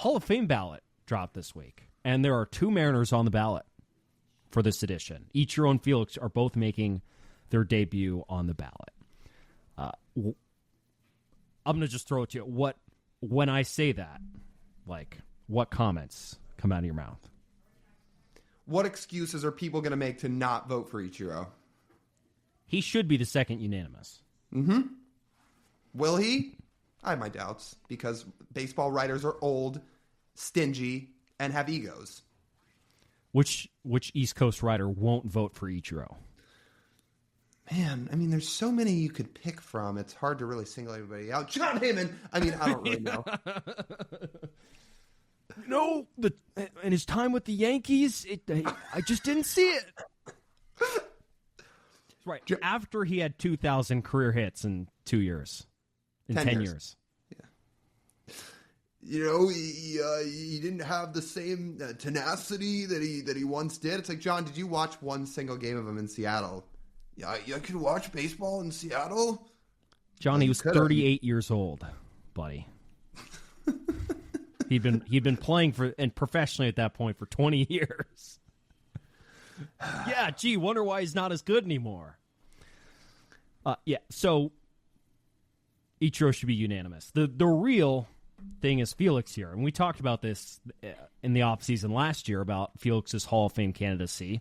Hall of Fame ballot dropped this week, and there are 2 Mariners on the ballot for this edition. Ichiro and Felix are both making their debut on the ballot. I'm going to just throw it to you. When I say that, what comments come out of your mouth? What excuses are people going to make to not vote for Ichiro? He should be the second unanimous. Mm-hmm. Will he? I have my doubts, because baseball writers are old, stingy, and have egos. Which East Coast writer won't vote for Ichiro? Man, I mean, there's so many you could pick from. It's hard to really single anybody out. John Heyman! I mean, I don't really know. No, in his time with the Yankees, I just didn't see it. Right. After he had 2,000 career hits in 2 years. In 10 years. Yeah. You know, he didn't have the same tenacity that he once did. It's like, John, did you watch one single game of him in Seattle? Yeah, you could watch baseball in Seattle? John, he was 38 years old, buddy. He'd been playing professionally at that point for 20 years. Yeah, gee, wonder why he's not as good anymore. Yeah, so Ichiro should be unanimous. The real thing is Felix here, and we talked about this in the offseason last year about Felix's Hall of Fame candidacy.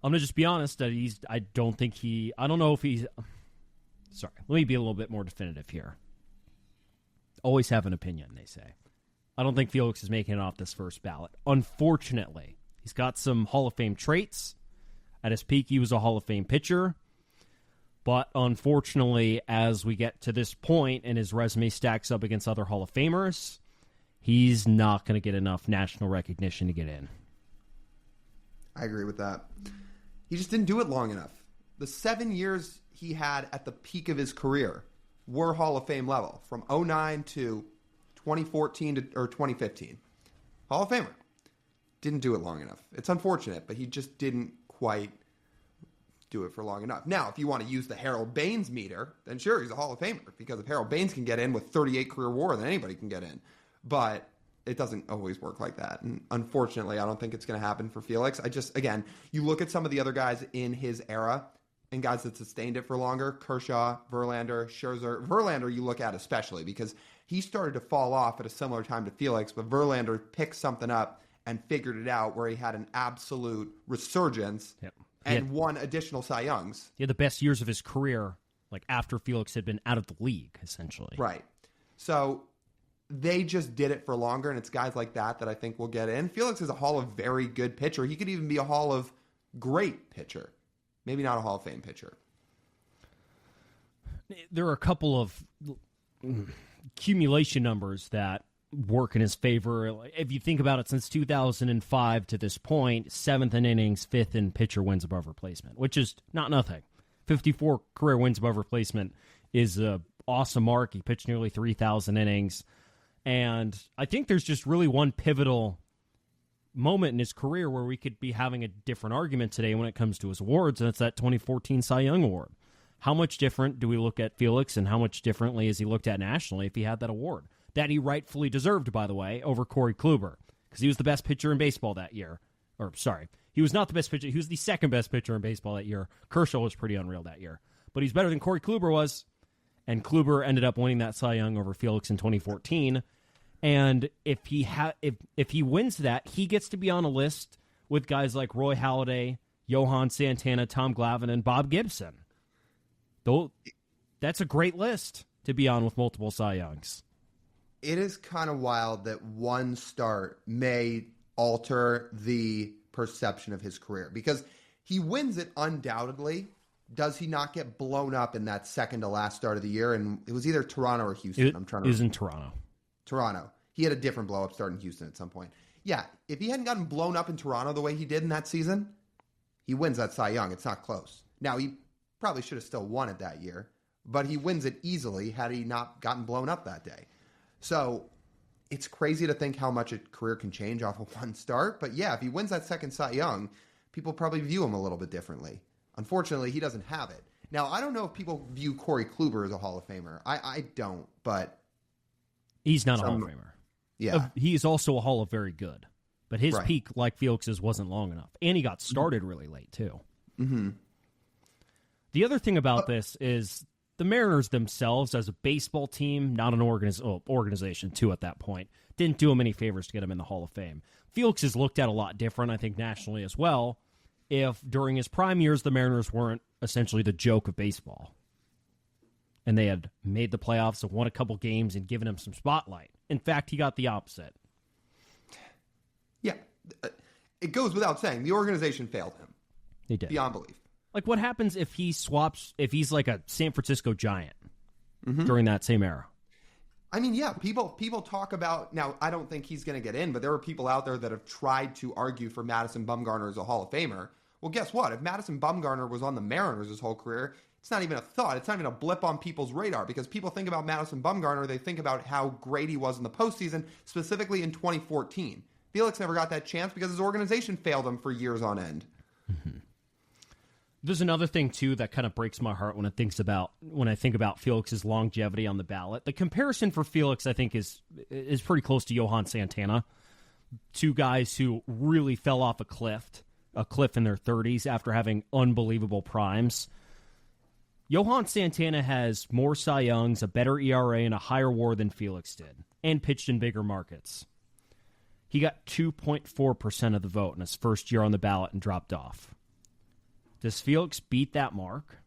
I'm going to just be honest that I don't know if he's... Sorry, let me be a little bit more definitive here. Always have an opinion, they say. I don't think Felix is making it off this first ballot. Unfortunately, he's got some Hall of Fame traits. At his peak, he was a Hall of Fame pitcher. But unfortunately, as we get to this point and his resume stacks up against other Hall of Famers, he's not going to get enough national recognition to get in. I agree with that. He just didn't do it long enough. The 7 years he had at the peak of his career were Hall of Fame level, from 2009 to 2014 or 2015. Hall of Famer. Didn't do it long enough. It's unfortunate, but he just didn't quite do it for long enough. Now, if you want to use the Harold Baines meter, then sure, he's a Hall of Famer, because if Harold Baines can get in with 38 career WAR, then anybody can get in. But it doesn't always work like that. And unfortunately, I don't think it's going to happen for Felix. Again, you look at some of the other guys in his era and guys that sustained it for longer, Kershaw, Verlander, Scherzer. Verlander you look at especially because he started to fall off at a similar time to Felix, but Verlander picked something up and figured it out where he had an absolute resurgence and won additional Cy Youngs. He had the best years of his career, like after Felix had been out of the league, essentially. Right. So they just did it for longer, and it's guys like that I think will get in. Felix is a Hall of very good pitcher. He could even be a Hall of great pitcher. Maybe not a Hall of Fame pitcher. There are a couple of accumulation numbers that work in his favor. If you think about it, since 2005 to this point, 7th in innings, 5th in pitcher wins above replacement, which is not nothing. 54 career wins above replacement is an awesome mark. He pitched nearly 3,000 innings. And I think there's just really one pivotal moment in his career where we could be having a different argument today when it comes to his awards, and it's that 2014 Cy Young Award. How much different do we look at Felix, and how much differently is he looked at nationally if he had that award? That he rightfully deserved, by the way, over Corey Kluber, because he was the best pitcher in baseball that year. Or, sorry, he was not the best pitcher. He was the second best pitcher in baseball that year. Kershaw was pretty unreal that year. But he's better than Corey Kluber was. And Kluber ended up winning that Cy Young over Felix in 2014. And if he wins that, he gets to be on a list with guys like Roy Halladay, Johan Santana, Tom Glavine, and Bob Gibson. That's a great list to be on with multiple Cy Youngs. It is kind of wild that one start may alter the perception of his career, because he wins it undoubtedly. Does he not get blown up in that second to last start of the year? And it was either Toronto or Houston. It was in Toronto. Toronto. He had a different blow-up start in Houston at some point. Yeah, if he hadn't gotten blown up in Toronto the way he did in that season, he wins that Cy Young. It's not close. Now, he probably should have still won it that year, but he wins it easily had he not gotten blown up that day. So it's crazy to think how much a career can change off of one start. But yeah, if he wins that second Cy Young, people probably view him a little bit differently. Unfortunately, he doesn't have it. Now, I don't know if people view Corey Kluber as a Hall of Famer. I don't, but... He's not a Hall of Famer. Yeah. He's also a Hall of Very Good. But his peak, like Felix's, wasn't long enough. And he got started really late, too. Mm-hmm. The other thing about this is the Mariners themselves, as a baseball team, not an organization, too, at that point, didn't do him any favors to get him in the Hall of Fame. Felix is looked at a lot different, I think, nationally as well, if during his prime years the Mariners weren't essentially the joke of baseball. And they had made the playoffs and won a couple games and given him some spotlight. In fact, he got the opposite. Yeah. It goes without saying. The organization failed him. They did. Beyond belief. Like, what happens if he's like a San Francisco Giant during that same era? I mean, yeah, people talk about, now, I don't think he's going to get in, but there are people out there that have tried to argue for Madison Bumgarner as a Hall of Famer. Well, guess what? If Madison Bumgarner was on the Mariners his whole career, it's not even a thought. It's not even a blip on people's radar, because people think about Madison Bumgarner, they think about how great he was in the postseason, specifically in 2014. Felix never got that chance because his organization failed him for years on end. Mm-hmm. There's another thing, too, that kind of breaks my heart when I think about Felix's longevity on the ballot. The comparison for Felix, I think, is pretty close to Johan Santana. Two guys who really fell off a cliff in their 30s after having unbelievable primes. Johan Santana has more Cy Youngs, a better ERA, and a higher WAR than Felix did, and pitched in bigger markets. He got 2.4% of the vote in his first year on the ballot and dropped off. Does Felix beat that mark?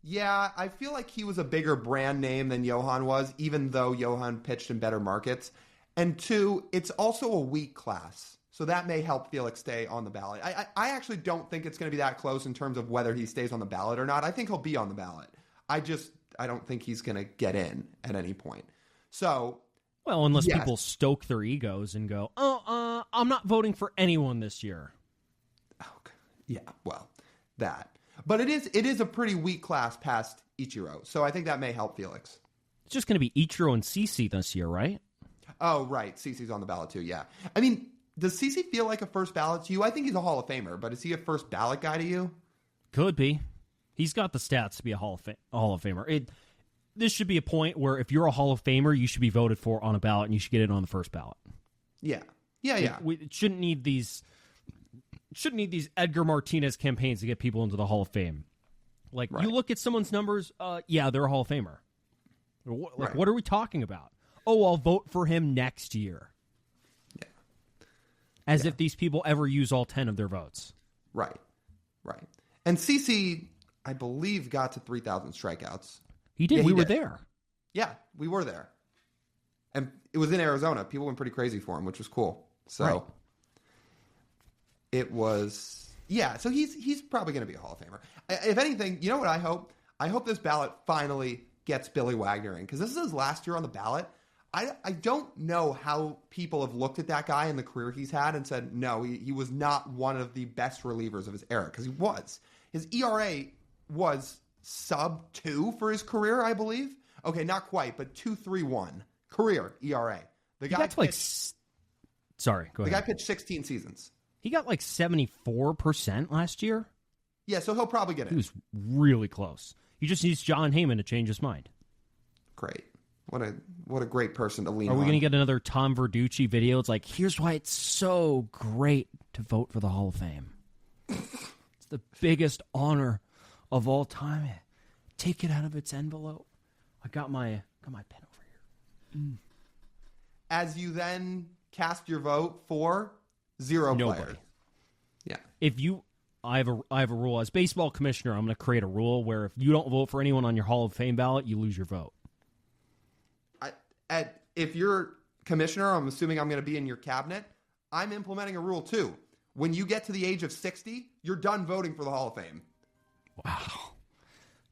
Yeah, I feel like he was a bigger brand name than Johan was, even though Johan pitched in better markets. And two, it's also a weak class, so that may help Felix stay on the ballot. I actually don't think it's going to be that close in terms of whether he stays on the ballot or not. I think he'll be on the ballot. I don't think he's going to get in at any point. So... Well, unless people stoke their egos and go, I'm not voting for anyone this year. Okay. Yeah, well, that. But it is a pretty weak class past Ichiro, so I think that may help Felix. It's just going to be Ichiro and CeCe this year, right? Oh, right. CeCe's on the ballot too, yeah. I mean, does CeCe feel like a first ballot to you? I think he's a Hall of Famer, but is he a first ballot guy to you? Could be. He's got the stats to be a Hall of Famer. This should be a point where if you're a Hall of Famer, you should be voted for on a ballot, and you should get it on the first ballot. Yeah. Yeah. It shouldn't need these Edgar Martinez campaigns to get people into the Hall of Fame. Like, you look at someone's numbers, they're a Hall of Famer. What are we talking about? Oh, I'll vote for him next year. Yeah. As if these people ever use all 10 of their votes. Right. And CeCe, I believe, got to 3,000 strikeouts. He did. We were there. Yeah, we were there. And it was in Arizona. People went pretty crazy for him, which was cool. So it was, so he's probably going to be a Hall of Famer. If anything, you know what I hope? I hope this ballot finally gets Billy Wagner in, because this is his last year on the ballot. I don't know how people have looked at that guy and the career he's had and said, no, he was not one of the best relievers of his era, because he was. His ERA was sub 2 for his career, I believe. Okay, not quite, but 2.31 career ERA. The guy pitched, Sorry, go ahead. The guy pitched 16 seasons. He got like 74% last year. Yeah, so he'll probably get it. He was really close. He just needs John Heyman to change his mind. Great. What a great person to lean on. Are we going to get another Tom Verducci video? It's like, here's why it's so great to vote for the Hall of Fame. It's the biggest honor of all time. Take it out of its envelope. I got my pen over here. As you then cast your vote for zero players. Yeah. I have a rule as baseball commissioner. I'm going to create a rule where if you don't vote for anyone on your Hall of Fame ballot, you lose your vote. If you're commissioner, I'm assuming I'm going to be in your cabinet. I'm implementing a rule too. When you get to the age of 60, you're done voting for the Hall of Fame. Wow.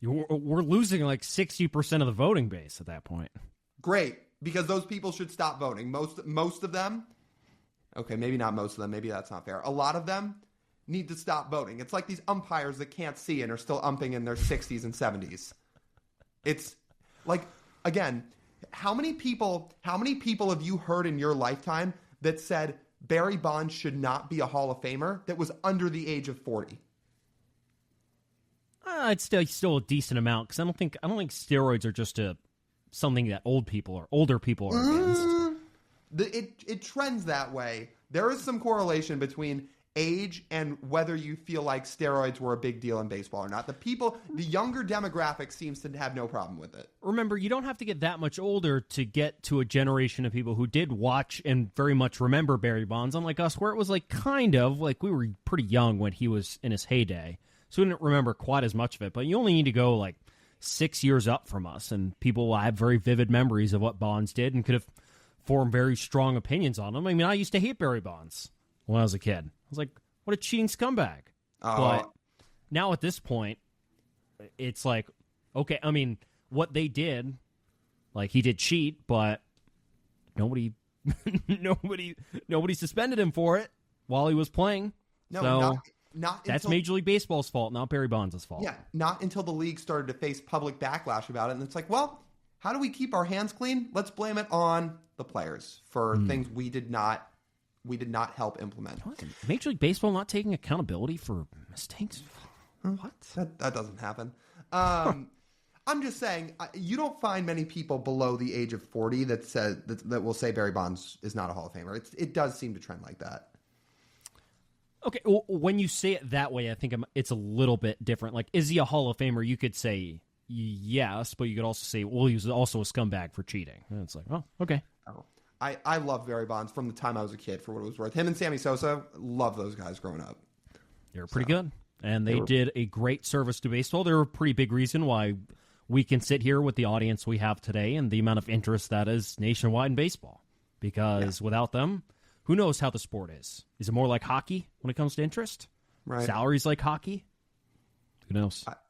We're losing like 60% of the voting base at that point. Great, because those people should stop voting. Most of them, okay, maybe not most of them, maybe that's not fair. A lot of them need to stop voting. It's like these umpires that can't see and are still umping in their 60s and 70s. It's like, again, how many people have you heard in your lifetime that said Barry Bonds should not be a Hall of Famer that was under the age of 40? It's still a decent amount, because I don't think steroids are just something that older people are against. It trends that way. There is some correlation between age and whether you feel like steroids were a big deal in baseball or not. The younger demographic seems to have no problem with it. Remember, you don't have to get that much older to get to a generation of people who did watch and very much remember Barry Bonds, unlike us, where it was like kind of like we were pretty young when he was in his heyday. So we didn't remember quite as much of it, but you only need to go like 6 years up from us, and people will have very vivid memories of what Bonds did and could have formed very strong opinions on him. I mean, I used to hate Barry Bonds when I was a kid. I was like, what a cheating scumbag. But now at this point, it's like, okay, I mean, what they did, like he did cheat, but nobody suspended him for it while he was playing. No, so not that's until, Major League Baseball's fault, not Barry Bonds' fault. Yeah, not until the league started to face public backlash about it. And it's like, well, how do we keep our hands clean? Let's blame it on the players for things we did not help implement. Major League Baseball not taking accountability for mistakes? What? That doesn't happen. I'm just saying, you don't find many people below the age of 40 that will say Barry Bonds is not a Hall of Famer. It does seem to trend like that. Okay, well, when you say it that way, I think it's a little bit different. Like, is he a Hall of Famer? You could say yes, but you could also say, well, he was also a scumbag for cheating. And it's like, oh, okay. Oh. I love Barry Bonds from the time I was a kid, for what it was worth. Him and Sammy Sosa, love those guys growing up. They were pretty good, and they did a great service to baseball. They're a pretty big reason why we can sit here with the audience we have today and the amount of interest that is nationwide in baseball. Because without them, who knows how the sport is? Is it more like hockey when it comes to interest? Right. Salaries like hockey? Who knows?